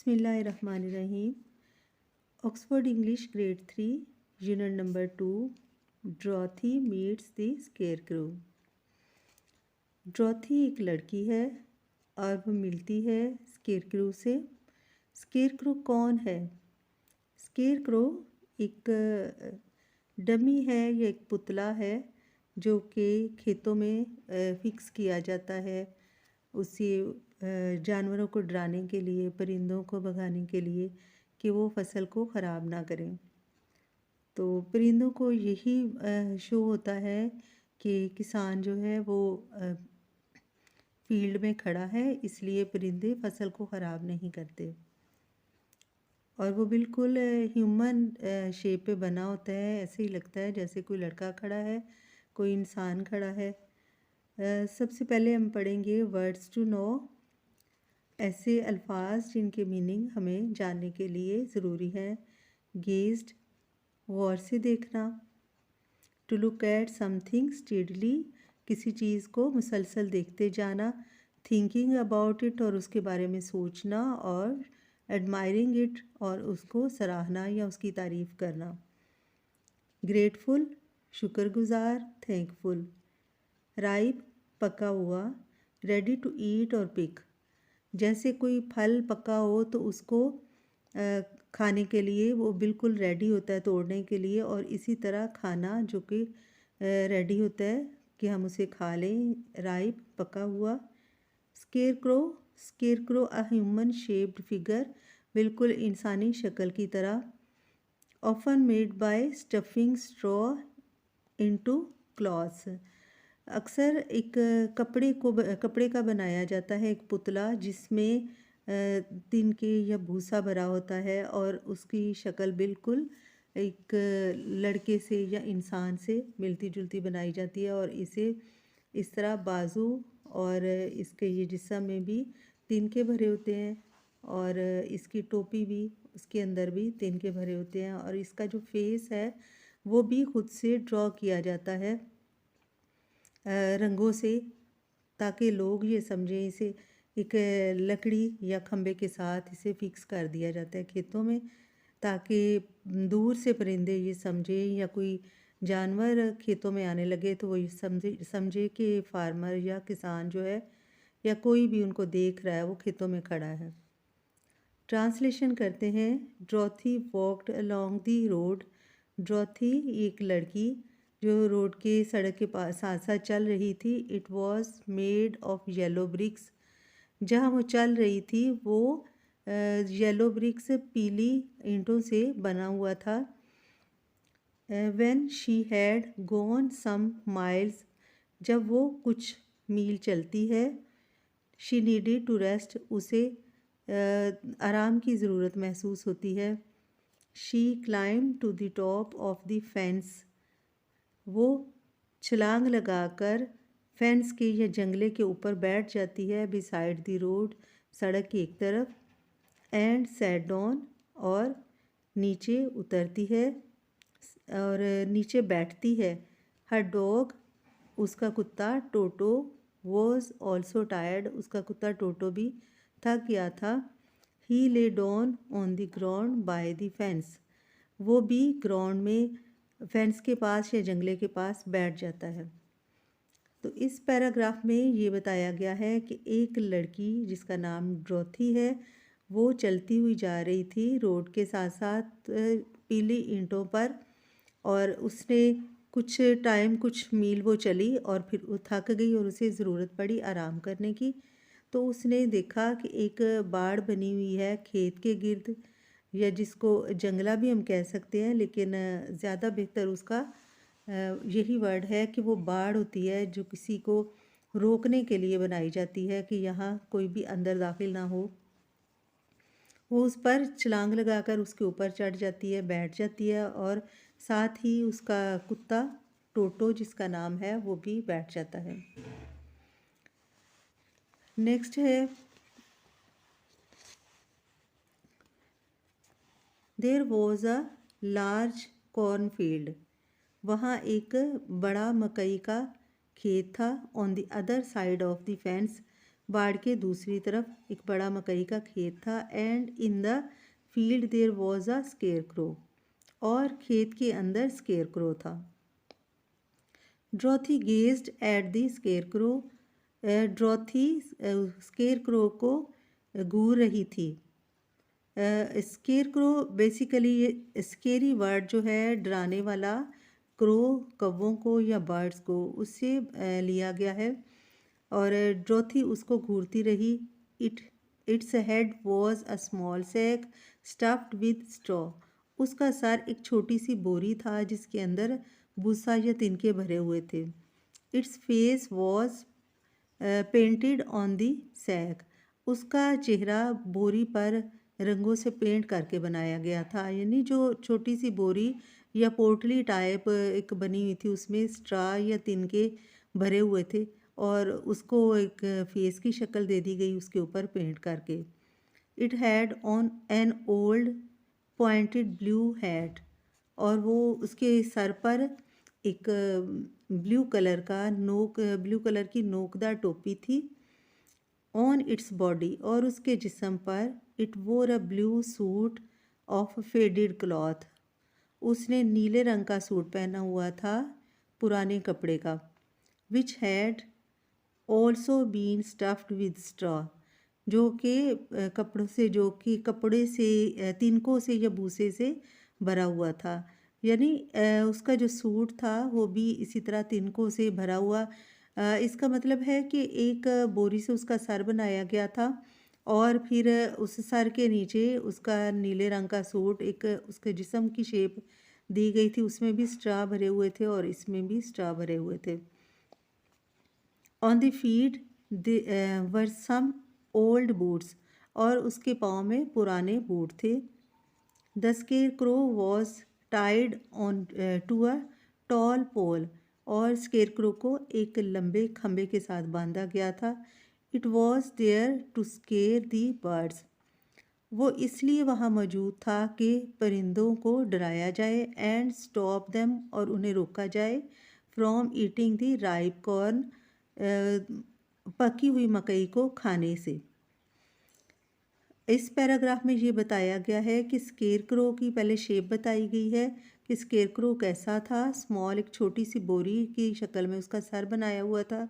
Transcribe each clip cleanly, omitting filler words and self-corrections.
बिस्मिल्लाहिर्रहमानिर्रहीम। Oxford English grade 3 unit number 2 Dorothy meets the scarecrow. Dorothy एक लड़की है और वो मिलती है स्केरक्रो से। स्केरक्रो कौन है? स्केरक्रो एक डमी है या एक पुतला है जो कि खेतों में फिक्स किया जाता है उसी जानवरों को डराने के लिए, परिंदों को भगाने के लिए कि वो फसल को ख़राब ना करें। तो परिंदों को यही शो होता है कि किसान जो है वो फील्ड में खड़ा है, इसलिए परिंदे फसल को ख़राब नहीं करते। और वो बिल्कुल ह्यूमन शेप पे बना होता है, ऐसे ही लगता है जैसे कोई लड़का खड़ा है, कोई इंसान खड़ा है। सबसे पहले हम पढ़ेंगे वर्ड्स टू नो, ऐसे अल्फाज जिनके मीनिंग हमें जानने के लिए ज़रूरी है। गेज्ड, गौर से देखना। To look at something steadily, किसी चीज़ को मुसलसल देखते जाना। थिंकिंग अबाउट इट, और उसके बारे में सोचना। और एडमायरिंग इट, और उसको सराहना या उसकी तारीफ़ करना। ग्रेटफुल, शुक्रगुजार, थैंकफुल। राइप, पका हुआ। रेडी टू ईट और पिक, जैसे कोई फल पका हो तो उसको खाने के लिए वो बिल्कुल रेडी होता है तोड़ने के लिए, और इसी तरह खाना जो कि रेडी होता है कि हम उसे खा लें। राइप, पका हुआ। Scarecrow, scarecrow a human shaped figure, बिल्कुल इंसानी शक्ल की तरह। Often made by stuffing straw into clothes, अक्सर एक कपड़े का बनाया जाता है एक पुतला जिसमें तिनके या भूसा भरा होता है, और उसकी शक्ल बिल्कुल एक लड़के से या इंसान से मिलती जुलती बनाई जाती है। और इसे इस तरह बाजू और इसके ये जिस्म में भी तिनके भरे होते हैं, और इसकी टोपी भी, उसके अंदर भी तिनके भरे होते हैं। और इसका जो फेस है वो भी खुद से ड्रॉ किया जाता है रंगों से, ताकि लोग ये समझें इसे एक लकड़ी या खंबे के साथ इसे फिक्स कर दिया जाता है खेतों में, ताकि दूर से परिंदे ये समझें या कोई जानवर खेतों में आने लगे तो वो ये समझे कि फार्मर या किसान जो है या कोई भी उनको देख रहा है, वो खेतों में खड़ा है। ट्रांसलेशन करते हैं। ड्रॉथी वॉकड अलोंग दी रोड, ड्रॉथी एक लड़की जो रोड के सड़क के पास साथ साथ चल रही थी। It was made of yellow bricks, जहाँ वो चल रही थी वो येलो ब्रिक्स, पीली ईंटों से बना हुआ था। When she had gone some miles, जब वो कुछ मील चलती है। शी नीडेड टू रेस्ट, उसे आराम की ज़रूरत महसूस होती है। She climb to the top of the fence, वो छलांग लगाकर फेंस के या जंगले के ऊपर बैठ जाती है। बिसाइड द रोड, सड़क की एक तरफ। एंड सैट डाउन, और नीचे उतरती है और नीचे बैठती है। हर डॉग, उसका कुत्ता टोटो, वॉज ऑल्सो टायर्ड, उसका कुत्ता टोटो भी थक गया था। He lay down on the ground by the fence, वो भी ग्राउंड में फेंस के पास या जंगले के पास बैठ जाता है। तो इस पैराग्राफ में ये बताया गया है कि एक लड़की जिसका नाम ड्रॉथी है, वो चलती हुई जा रही थी रोड के साथ साथ पीली ईंटों पर, और उसने कुछ टाइम, कुछ मील वो चली और फिर वो थक गई और उसे ज़रूरत पड़ी आराम करने की। तो उसने देखा कि एक बाड़ बनी हुई है खेत के गिर्द, या जिसको जंगला भी हम कह सकते हैं, लेकिन ज़्यादा बेहतर उसका यही वर्ड है कि वो बाड़ होती है जो किसी को रोकने के लिए बनाई जाती है कि यहाँ कोई भी अंदर दाखिल ना हो। वो उस पर छलांग लगाकर उसके ऊपर चढ़ जाती है, बैठ जाती है, और साथ ही उसका कुत्ता टोटो जिसका नाम है वो भी बैठ जाता है। नेक्स्ट है, there was a large cornfield, वहाँ एक बड़ा मकई का खेत था। On the other side of the fence, बाड़ के दूसरी तरफ एक बड़ा मकई का खेत था। And in the field there was a scarecrow, और खेत के अंदर स्केयर क्रो था। Dorothy gazed at the scarecrow, Dorothy scarecrow को घूर रही थी। स्केयर क्रो बेसिकली, ये स्केरी वर्ड जो है डराने वाला, क्रो कौवों को या बर्ड्स को, उससे लिया गया है। और ड्रोथी उसको घूरती रही। It its head was a small sack stuffed with straw, उसका सर एक छोटी सी बोरी था जिसके अंदर भूसा या तिनके भरे हुए थे। Its face was painted on the sack, उसका चेहरा बोरी पर रंगों से पेंट करके बनाया गया था। यानी जो छोटी सी बोरी या पोटली टाइप एक बनी हुई थी, उसमें स्ट्रा या तिनके भरे हुए थे और उसको एक फेस की शक्ल दे दी गई उसके ऊपर पेंट करके। It had on an old pointed blue hat, और वो उसके सर पर एक ब्लू कलर की नोकदार टोपी थी। ऑन इट्स बॉडी, और उसके जिस्म पर, it wore a blue suit of faded cloth, उसने नीले रंग का सूट पहना हुआ था पुराने कपड़े का। Which had also been stuffed with straw, जो कि कपड़े से तिनकों से या भूसे से भरा हुआ था। यानी उसका जो सूट था वो भी इसी तरह तिनकों से भरा हुआ। इसका मतलब है कि एक बोरी से उसका सर बनाया गया था और फिर उस सर के नीचे उसका नीले रंग का सूट, एक उसके जिस्म की शेप दी गई थी, उसमें भी स्ट्रा भरे हुए थे और इसमें भी स्ट्रा भरे हुए थे। On the feet were some old boots, और उसके पाँव में पुराने बूट थे। The scarecrow was tied on to a tall pole, और स्केयर क्रो को एक लंबे खंबे के साथ बांधा गया था। It was there to scare the birds, वो इसलिए वहाँ मौजूद था कि परिंदों को डराया जाए। एंड स्टॉप देम, और उन्हें रोका जाए। From eating the ripe corn, पकी हुई मकई को खाने से। इस पैराग्राफ में ये बताया गया है कि स्केयर क्रो की पहले शेप बताई गई है कि स्केयर क्रो कैसा था। स्मॉल, एक छोटी सी बोरी की शक्ल में उसका सर बनाया हुआ था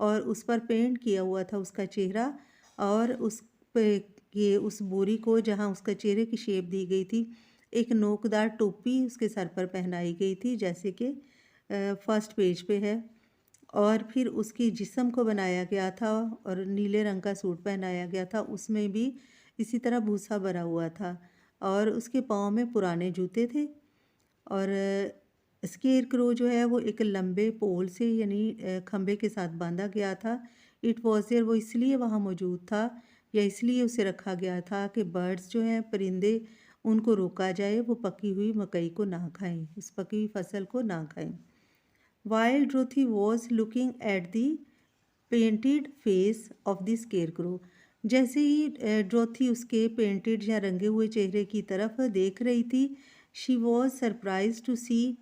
और उस पर पेंट किया हुआ था उसका चेहरा, और उस पे ये उस बोरी को जहाँ उसका चेहरे की शेप दी गई थी, एक नोकदार टोपी उसके सर पर पहनाई गई थी जैसे कि फर्स्ट पेज पे है। और फिर उसकी जिस्म को बनाया गया था और नीले रंग का सूट पहनाया गया था, उसमें भी इसी तरह भूसा भरा हुआ था और उसके पाँव में पुराने जूते थे। और स्केयर क्रो जो है वो एक लंबे पोल से यानी खंबे के साथ बांधा गया था। इट वॉज देयर, वो इसलिए वहाँ मौजूद था या इसलिए उसे रखा गया था कि बर्ड्स जो हैं, परिंदे, उनको रोका जाए वो पकी हुई मकई को ना खाएं, उस पकी हुई फसल को ना खाएं। While Dorothy was looking at the painted face of the scarecrow, जैसे ही ड्रोथी उसके पेंटेड या रंगे हुए चेहरे की तरफ देख रही थी, she was surprise to see,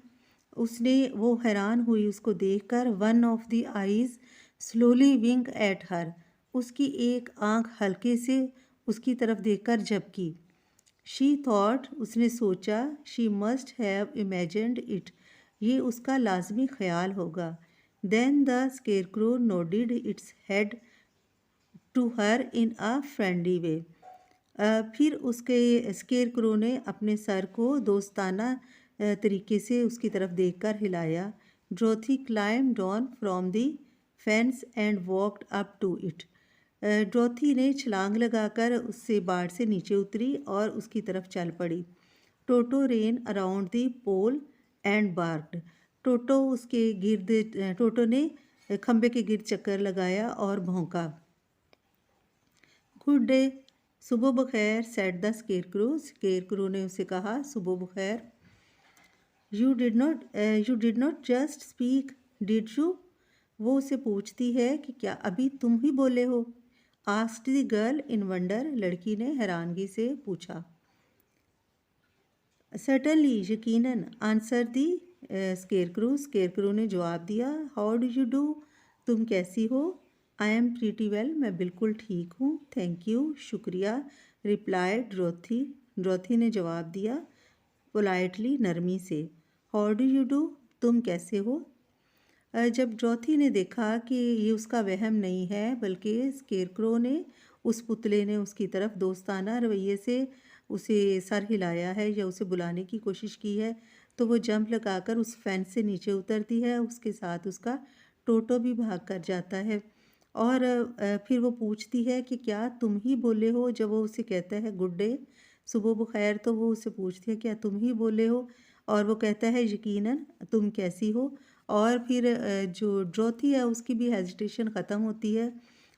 वो हैरान हुई उसको देखकर। One of the eyes slowly wink at her, उसकी एक आंख हल्के से उसकी तरफ देखकर झपकी। शी थॉट, उसने सोचा, she must have imagined it, ये उसका लाजमी ख्याल होगा। Then the scarecrow nodded its head to her in a friendly way, फिर उसके स्केयरक्रो ने अपने सर को दोस्ताना तरीके से उसकी तरफ देखकर हिलाया। Dorothy climbed down from the fence and walked up to it, Dorothy ने छलांग लगाकर उससे बाड़ से नीचे उतरी और उसकी तरफ चल पड़ी। Toto ran around the pole and barked, Toto ने खंबे के गिर्द चक्कर लगाया और भौंका। गुड डे, सुबह बखैर, सेड द स्केयरक्रो, स्केयरक्रो ने उसे कहा, सुबह बखैर। You did not just speak, did you, वो उसे पूछती है कि क्या अभी तुम ही बोले हो। Asked the girl in wonder, लड़की ने हैरानगी से पूछा। सर्टनली, यकीनन, आंसर दी स्केयरक्रो, स्केयरक्रो ने जवाब दिया। हाउ डू यू डू, तुम कैसी हो। आई एम प्रीटी वेल, मैं बिल्कुल ठीक हूँ, थैंक यू, शुक्रिया, रिप्लाइड ड्रोथी। ड्रोथी ने जवाब दिया, पोलाइटली, नरमी से। हाउ डू यू डू, तुम कैसे हो? जब ड्रोथी ने देखा कि ये उसका वहम नहीं है बल्कि स्केरक्रो ने, उस पुतले ने उसकी तरफ दोस्ताना रवैये से उसे सर हिलाया है या उसे बुलाने की कोशिश की है, तो वो जंप लगाकर उस फेंस से नीचे उतरती है। उसके साथ उसका टोटो भी भाग कर जाता है और फिर वो पूछती है कि क्या तुम ही बोले हो? जब वो उसे कहता है गुड डे, सुबह बखैर, तो वो उससे पूछती है क्या तुम ही बोले हो? और वो कहता है यकीनन, तुम कैसी हो? और फिर जो ड्रोथी है उसकी भी हेजिटेशन ख़त्म होती है,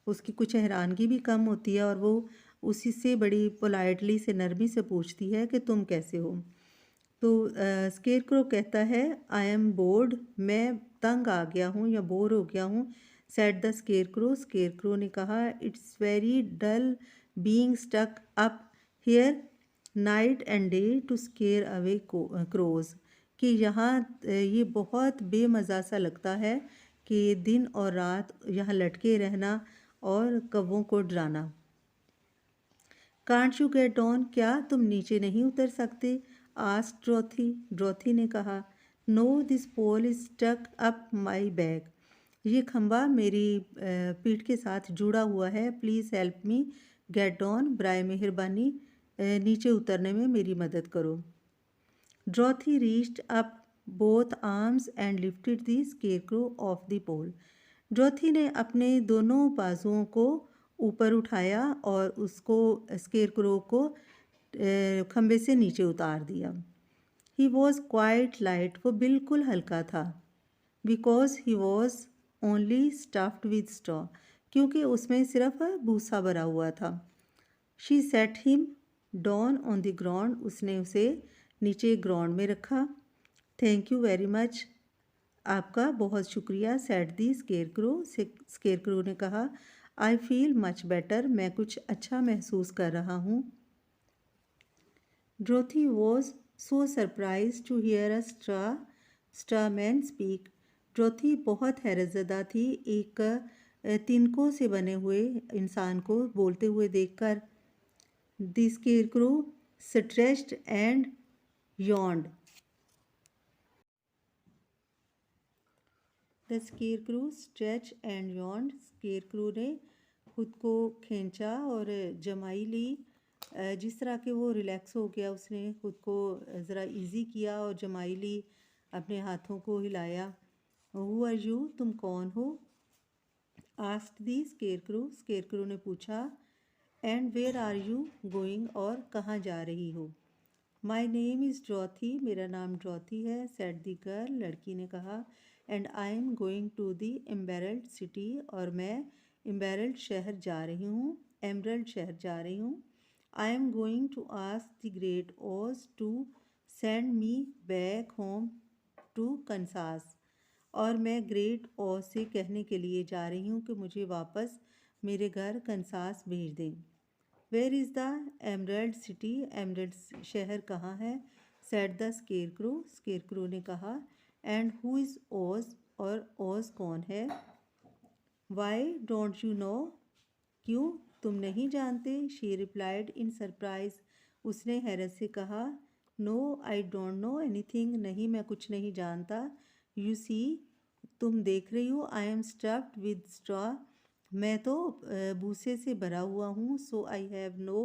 उसकी कुछ हैरानगी भी कम होती है और वो उसी से बड़ी पोलाइटली से, नरमी से पूछती है कि तुम कैसे हो? तो स्केरक्रो कहता है, आई एम बोर्ड, मैं तंग आ गया हूँ या बोर हो गया हूँ। सेड द स्केरक्रो, स्केरक्रो ने कहा, it's very dull being stuck up here night and day to scare away crows, कि यहाँ ये बहुत बेमज़ा सा लगता है कि दिन और रात यहाँ लटके रहना और कौवों को डराना। कांट यू गेट ऑन, क्या तुम नीचे नहीं उतर सकते? Asked Dorothy. ड्रोथी ने कहा, no, this pole is stuck up my back, ये खंबा मेरी पीठ के साथ जुड़ा हुआ है, please help me get on, बराए मेहरबानी नीचे उतरने में मेरी मदद करो। Dorothy reached up both arms and lifted the scarecrow off the pole. Dorothy ने अपने दोनों बाजुओं को ऊपर उठाया और उसको, स्केरक्रो को खंबे से नीचे उतार दिया। ही वॉज क्वाइट लाइट, वो बिल्कुल हल्का था। Because he was only stuffed with straw, क्योंकि उसमें सिर्फ भूसा भरा हुआ था। She said him down on the ground, उसने उसे नीचे ग्राउंड में रखा। थैंक यू वेरी मच, आपका बहुत शुक्रिया, सेड दी स्केरक्रो, स्केरक्रो ने कहा, आई फील मच बेटर, मैं कुछ अच्छा महसूस कर रहा हूँ। Dorothy was so surprise to hear a straw man speak. Dorothy बहुत हैरतज़दा थी एक तिनकों से बने हुए इंसान को बोलते हुए देखकर। The scarecrow stretched and yawned. The scarecrow stretch and yawned, scarecrow ने खुद को खींचा और जमाई ली। जिस तरह के वो रिलैक्स हो गया, उसने खुद को ज़रा इजी किया और जमाई ली, अपने हाथों को हिलाया। हु आर यू, तुम कौन हो? आस्क्ड दी स्केरक्रो, स्केरक्रो ने पूछा। And where are you going, और कहाँ जा रही हो? माई नेम इज़ ड्रोथी, मेरा नाम ड्रोथी है, सेड दी गर्ल, लड़की ने कहा। And I am going to the Emerald City, और मैं एम्बेरल्ड शहर जा रही हूँ, एमरल्ड शहर जा रही हूँ। I am going to ask the great Oz to send me back home to Kansas, और मैं ग्रेट ओज से कहने के लिए जा रही हूँ कि मुझे वापस मेरे घर कंसास भेज दें। Where is the emerald city, emerald शहर कहाँ है? सेड द स्केरक्रो, स्केरक्रो ने कहा। एंड हु इज़ ओज, और ओज कौन है? वाई डोंट यू नो, क्यों तुम नहीं जानते? शी रिप्लाइड इन सरप्राइज, उसने हैरत से कहा। No, I don't know anything, नहीं मैं कुछ नहीं जानता। यू सी, तुम देख रही हो, I am stuffed with straw, मैं तो भूसे से भरा हुआ हूँ। So I have no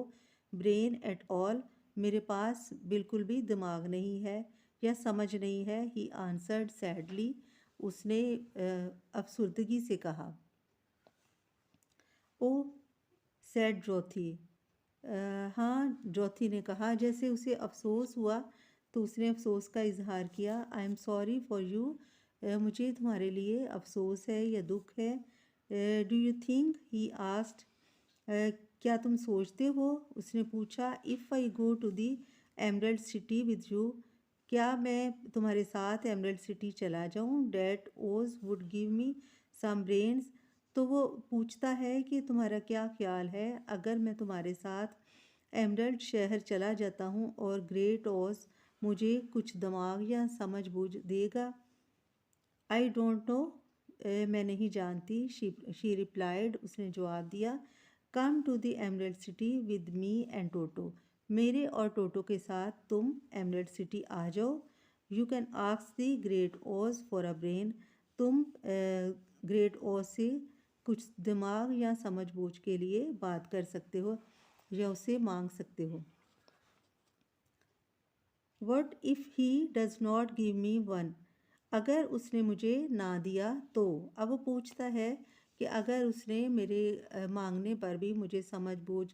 brain at all, मेरे पास बिल्कुल भी दिमाग नहीं है या समझ नहीं है। ही आंसर्ड सैडली, उसने अफसुर्दगी से कहा। ओ, सेड ड्रोथी, हाँ, ड्रोथी ने कहा, जैसे उसे अफसोस हुआ तो उसने अफसोस का इजहार किया। I am sorry for you, मुझे तुम्हारे लिए अफसोस है या दुख है। Do you think, he asked, क्या तुम सोचते हो, उसने पूछा। If I go to the emerald city with you, क्या मैं तुम्हारे साथ एमरल्ड सिटी चला जाऊँ? That Oz would give me some brains, तो वो पूछता है कि तुम्हारा क्या ख्याल है अगर मैं तुम्हारे साथ एमरल्ड शहर चला जाता हूँ और ग्रेट ओज मुझे कुछ दिमाग या समझ बूझ देगा? आई डोंट नो, मैं नहीं जानती। शी रिप्लाइड, उसने जवाब दिया। Come to the emerald city with me and Toto, मेरे और टोटो के साथ तुम एमरल्ड सिटी आ जाओ। You can ask the great ओज फॉर अ ब्रेन, तुम ग्रेट ओज से कुछ दिमाग या समझ बूझ के लिए बात कर सकते हो या उसे मांग सकते हो। What if he does not give me one, अगर उसने मुझे ना दिया तो। अब वो पूछता है कि अगर उसने मेरे मांगने पर भी मुझे समझ बूझ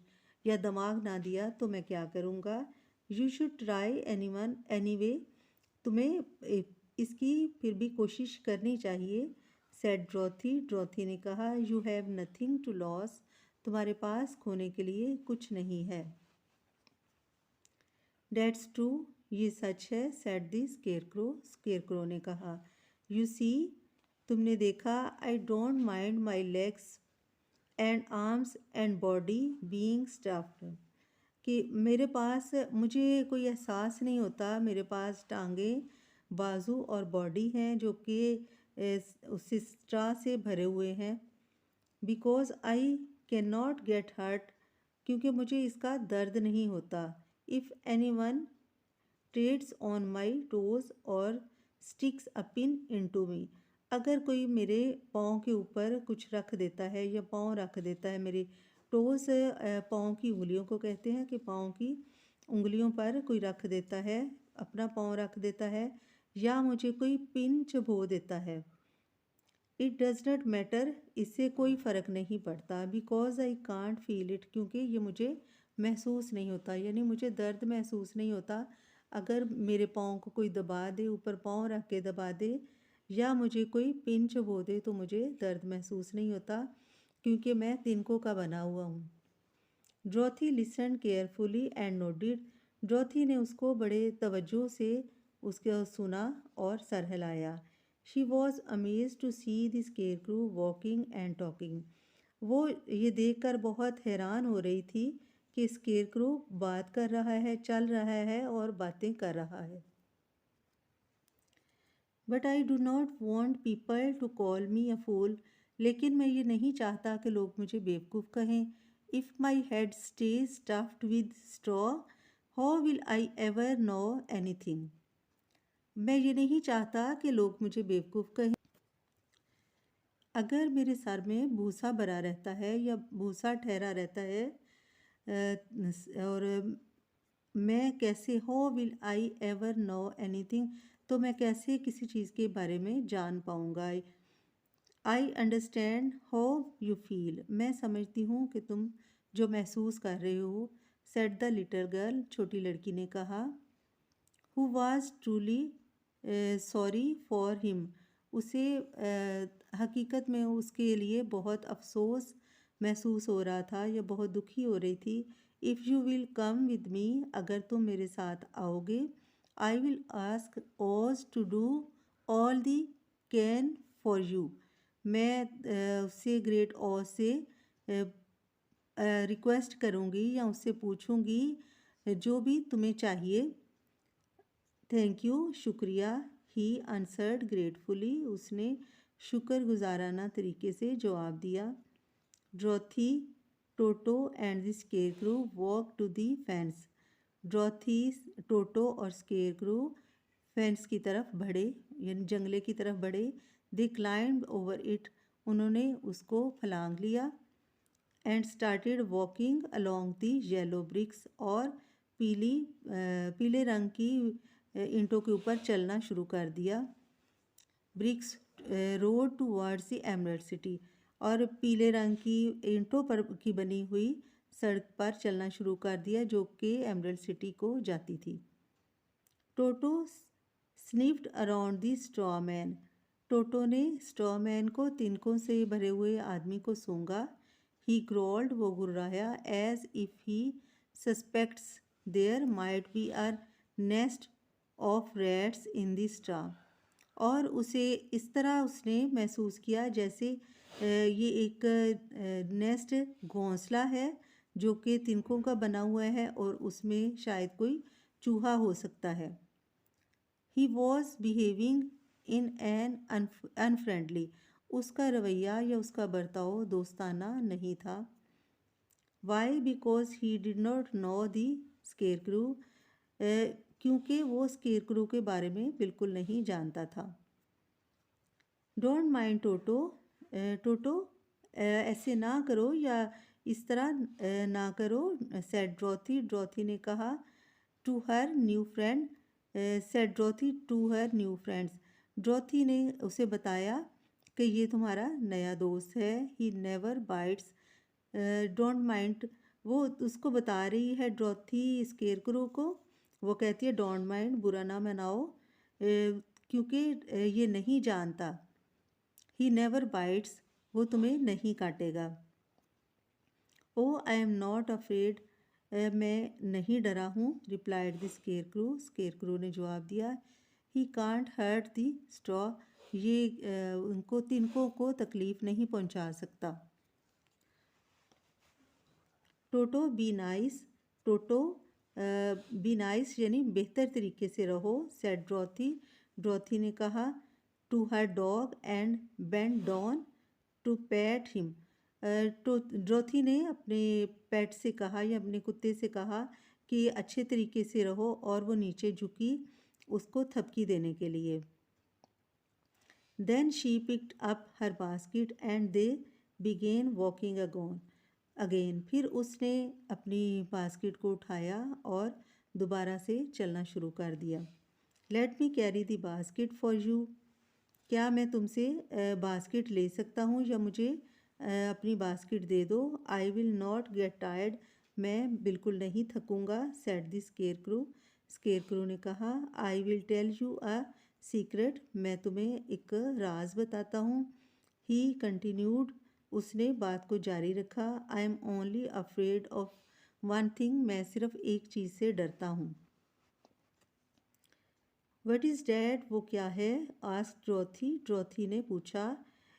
या दिमाग ना दिया तो मैं क्या करूँगा। You should try anyone anyway, तुम्हें इसकी फिर भी कोशिश करनी चाहिए। सेड ड्रोथी, ड्रोथी ने कहा। You have nothing to lose, तुम्हारे पास खोने के लिए कुछ नहीं है। डेट्स ट्रू, ये सच है। सेड दी स्केरक्रो, स्केरक्रो ने कहा। यू सी, तुमने देखा। I don't mind my legs and arms and body being stuffed, कि मेरे पास, मुझे कोई एहसास नहीं होता मेरे पास टांगें, बाजू और बॉडी हैं जो कि सिस्ट्रा से भरे हुए हैं। Because I can not get hurt, क्योंकि मुझे इसका दर्द नहीं होता। If anyone treads on my toes or sticks a pin into me, अगर कोई मेरे पाँव के ऊपर कुछ रख देता है या पाँव रख देता है, मेरे टोज़ पाँव की उंगलियों को कहते हैं, कि पाँव की उंगलियों पर कोई रख देता है, अपना पाँव रख देता है, या मुझे कोई पिन चुभो देता है। इट डज़ नॉट मैटर, इससे कोई फ़र्क नहीं पड़ता। Because I can't feel it, क्योंकि ये मुझे महसूस नहीं होता, यानी मुझे दर्द महसूस नहीं होता। अगर मेरे पाँव को कोई दबा दे, ऊपर पाँव रख के दबा दे, या मुझे कोई पिन चुभो दे, तो मुझे दर्द महसूस नहीं होता, क्योंकि मैं तिनकों का बना हुआ हूँ। Dorothy listen carefully and nodded, Dorothy ने उसको बड़े तवज्जो से उसको सुना और सर हिलाया। She was amaze to see the scarecrow walking and talking, वो ये देखकर बहुत हैरान हो रही थी कि स्केरक्रो बात कर रहा है, चल रहा है और बातें कर रहा है। But I do not want people to call me a fool, लेकिन मैं ये नहीं चाहता कि लोग मुझे बेवकूफ़ कहें। If my head stage stuffed with straw, how will I ever know anything, मैं ये नहीं चाहता कि लोग मुझे बेवकूफ़ कहें। अगर मेरे सर में भूसा भरा रहता है या भूसा ठहरा रहता है, और मैं कैसे, how will I ever know anything, तो मैं कैसे किसी चीज़ के बारे में जान पाऊँगा। I understand how you feel, मैं समझती हूँ कि तुम जो महसूस कर रहे हो। सेड द लिटिल गर्ल, छोटी लड़की ने कहा। Who was truly sorry for him, उसे हकीकत में उसके लिए बहुत अफसोस महसूस हो रहा था या बहुत दुखी हो रही थी। If you will come with me, अगर तुम मेरे साथ आओगे, I will ask Oz to do all the can for you, मैं उससे ग्रेट ओज से रिक्वेस्ट करूँगी या उससे पूछूँगी जो भी तुम्हें चाहिए। थैंक यू, शुक्रिया। ही आंसर्ड ग्रेटफुली, उसने शुक्रगुजाराना तरीके से जवाब दिया। Dorothy, Toto and the scarecrow walk to the fence, Dorothy, Toto और स्केरक्रो फेंस की तरफ बढ़े, यानी जंगले की तरफ बढ़े। दे क्लाइंब ओवर इट, उन्होंने उसको फलांग लिया। And started walking along the yellow bricks, और पीले रंग की ईंटों के ऊपर चलना शुरू कर दिया। Bricks road towards the emerald city, और पीले रंग की ईंटों पर की बनी हुई सड़क पर चलना शुरू कर दिया जो कि एमरल्ड सिटी को जाती थी। टोटो sniffed around the straw man, टोटो ने स्ट्रॉ मैन को तिनकों से भरे हुए आदमी को सूंघा। ही ग्रोल्ड, वो गुर्राया। As if he suspects there might be a nest of rats in the straw, और उसे इस तरह उसने महसूस किया जैसे ये एक नेस्ट, घोंसला है जो कि तिनकों का बना हुआ है और उसमें शायद कोई चूहा हो सकता है। He was behaving in an unfriendly, उसका रवैया या उसका बर्ताव दोस्ताना नहीं था। Why? Because he did not know the scarecrow, क्योंकि वो स्केरक्रू के बारे में बिल्कुल नहीं जानता था। डोंट माइंड टोटो, टोटो ऐसे ना करो या इस तरह ना करो, सेड ड्रोथी, ड्रोथी ने कहा। To her new friend, said Dorothy to her new friends, Dorothy ने उसे बताया कि ये तुम्हारा नया दोस्त है। He never bites, don't mind, वो उसको बता रही है ड्रोथी स्केरक्रो को। वो कहती है डोंट माइंड, बुरा ना मनाओ, क्योंकि ये नहीं जानता। ही नेवर बाइट्स, वो तुम्हें नहीं काटेगा। ओ आई एम नॉट अफ्रेड, मैं नहीं डरा हूँ। रिप्लाइड द स्केरक्रो, स्केरक्रो ने जवाब दिया। He can't hurt the straw, ये उनको तिनकों को तकलीफ नहीं पहुँचा सकता। Toto be nice, Toto be nice यानी बेहतर तरीके से रहो। सेड ड्रोथी, ड्रोथी ने कहा। To her dog and bend down to pat him, तो ड्रोथी ने अपने पेट से कहा या अपने कुत्ते से कहा कि अच्छे तरीके से रहो, और वो नीचे झुकी उसको थपकी देने के लिए। Then she picked up her basket and they began walking again, फिर उसने अपनी बास्केट को उठाया और दोबारा से चलना शुरू कर दिया। Let me carry the basket for you, क्या मैं तुमसे बास्केट ले सकता हूँ या मुझे अपनी बास्केट दे दो। I will not get tired, मैं बिल्कुल नहीं थकूँगा। सेड द स्केरक्रो, स्केरक्रो ने कहा। I will tell you a secret, मैं तुम्हें एक राज बताता हूँ। ही कंटिन्यूड, उसने बात को जारी रखा। I am only afraid of one thing, मैं सिर्फ एक चीज़ से डरता हूँ। वट इज़ डैट, वो क्या है। आस्क ड्रोथी, ड्रोथी ने पूछा।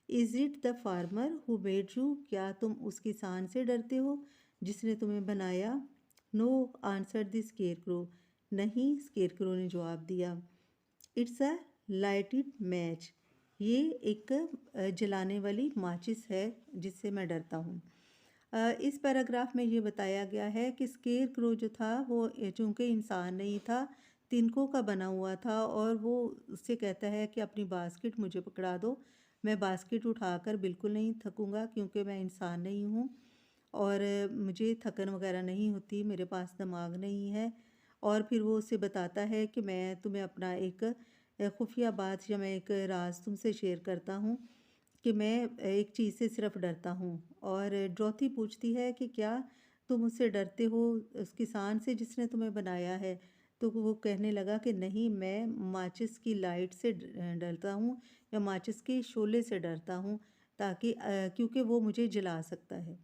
Is it the farmer who made you, क्या तुम उस किसान से डरते हो जिसने तुम्हें बनाया। नो, आंसर द स्केरक्रो, नहीं, स्केरक्रो ने जवाब दिया। इट्स अ लाइटेड मैच, ये एक जलाने वाली माचिस है जिससे मैं डरता हूँ। इस पैराग्राफ में ये बताया गया है कि स्केर क्रो जो था वो चूँकि इंसान नहीं था, तिनकों का बना हुआ था, और वो उससे कहता है कि अपनी बास्केट मुझे पकड़ा दो, मैं बास्केट उठाकर बिल्कुल नहीं थकूँगा क्योंकि मैं इंसान नहीं हूँ, और मुझे थकन वगैरह नहीं होती, मेरे पास दिमाग नहीं है। और फिर वो उसे बताता है कि मैं तुम्हें अपना एक खुफिया बात या मैं एक राज तुमसे शेयर करता हूँ कि मैं एक चीज़ से सिर्फ डरता हूँ। और ड्रोथी पूछती है कि क्या तुम उससे डरते हो, उस किसान से जिसने तुम्हें बनाया है। तो वो कहने लगा कि नहीं, मैं माचिस की लाइट से डरता हूँ या माचिस के शोले से डरता हूँ, ताकि क्योंकि वो मुझे जला सकता है।